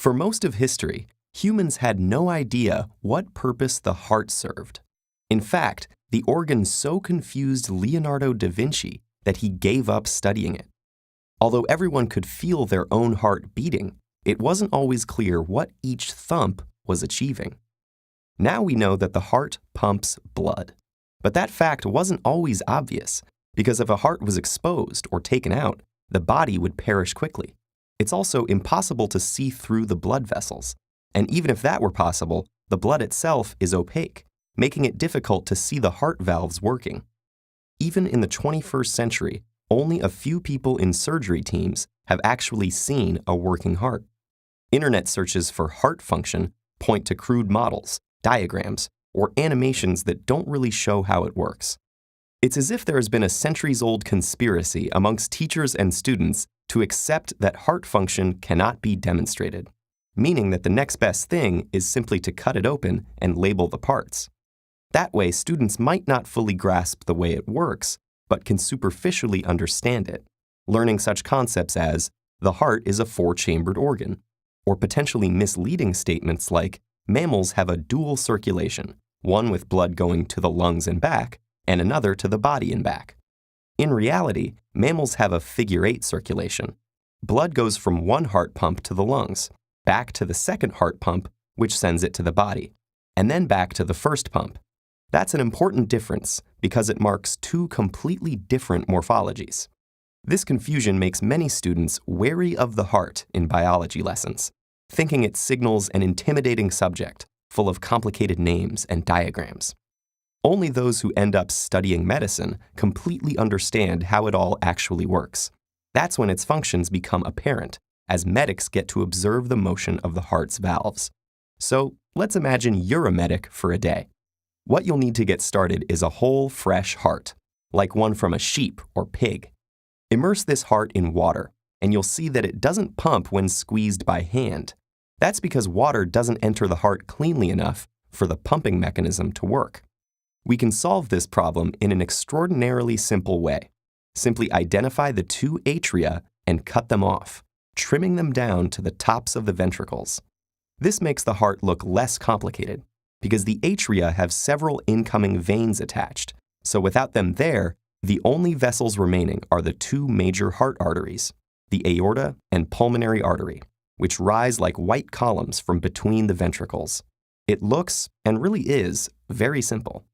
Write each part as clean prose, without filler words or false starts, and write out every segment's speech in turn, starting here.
For most of history, humans had no idea what purpose the heart served. In fact, the organ so confused Leonardo da Vinci that he gave up studying it. Although everyone could feel their own heart beating, it wasn't always clear what each thump was achieving. Now we know that the heart pumps blood. But that fact wasn't always obvious, because if a heart was exposed or taken out, the body would perish quickly. It's also impossible to see through the blood vessels. And even if that were possible, the blood itself is opaque, making it difficult to see the heart valves working. Even in the 21st century, only a few people in surgery teams have actually seen a working heart. Internet searches for heart function point to crude models, diagrams, or animations that don't really show how it works. It's as if there has been a centuries-old conspiracy amongst teachers and students to accept that heart function cannot be demonstrated, meaning that the next best thing is simply to cut it open and label the parts. That way, students might not fully grasp the way it works, but can superficially understand it, learning such concepts as, the heart is a four-chambered organ, or potentially misleading statements like, mammals have a dual circulation, one with blood going to the lungs and back, and another to the body and back. In reality, mammals have a figure-8 circulation. Blood goes from one heart pump to the lungs, back to the second heart pump, which sends it to the body, and then back to the first pump. That's an important difference because it marks two completely different morphologies. This confusion makes many students wary of the heart in biology lessons, thinking it signals an intimidating subject full of complicated names and diagrams. Only those who end up studying medicine completely understand how it all actually works. That's when its functions become apparent, as medics get to observe the motion of the heart's valves. So let's imagine you're a medic for a day. What you'll need to get started is a whole, fresh heart, like one from a sheep or pig. Immerse this heart in water, and you'll see that it doesn't pump when squeezed by hand. That's because water doesn't enter the heart cleanly enough for the pumping mechanism to work. We can solve this problem in an extraordinarily simple way. Simply identify the two atria and cut them off, trimming them down to the tops of the ventricles. This makes the heart look less complicated, because the atria have several incoming veins attached, so without them there, the only vessels remaining are the two major heart arteries, the aorta and pulmonary artery, which rise like white columns from between the ventricles. It looks, and really is, very simple.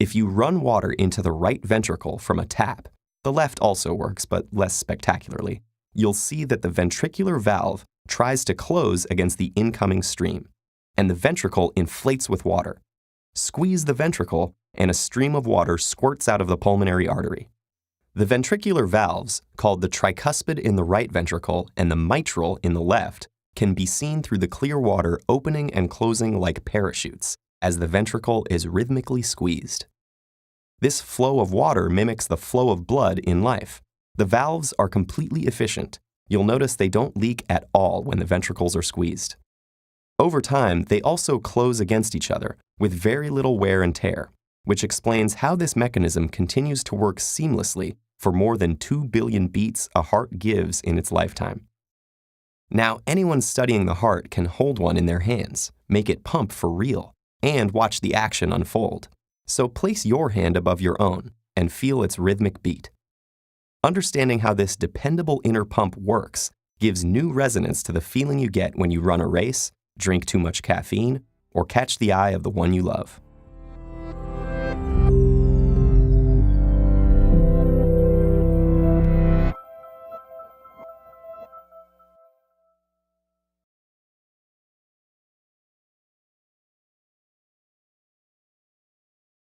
If you run water into the right ventricle from a tap, the left also works, but less spectacularly, you'll see that the ventricular valve tries to close against the incoming stream, and the ventricle inflates with water. Squeeze the ventricle, and a stream of water squirts out of the pulmonary artery. The ventricular valves, called the tricuspid in the right ventricle and the mitral in the left, can be seen through the clear water opening and closing like parachutes, as the ventricle is rhythmically squeezed. This flow of water mimics the flow of blood in life. The valves are completely efficient. You'll notice they don't leak at all when the ventricles are squeezed. Over time, they also close against each other with very little wear and tear, which explains how this mechanism continues to work seamlessly for more than 2 billion beats a heart gives in its lifetime. Now, anyone studying the heart can hold one in their hands, make it pump for real, and watch the action unfold. So place your hand above your own and feel its rhythmic beat. Understanding how this dependable inner pump works gives new resonance to the feeling you get when you run a race, drink too much caffeine, or catch the eye of the one you love.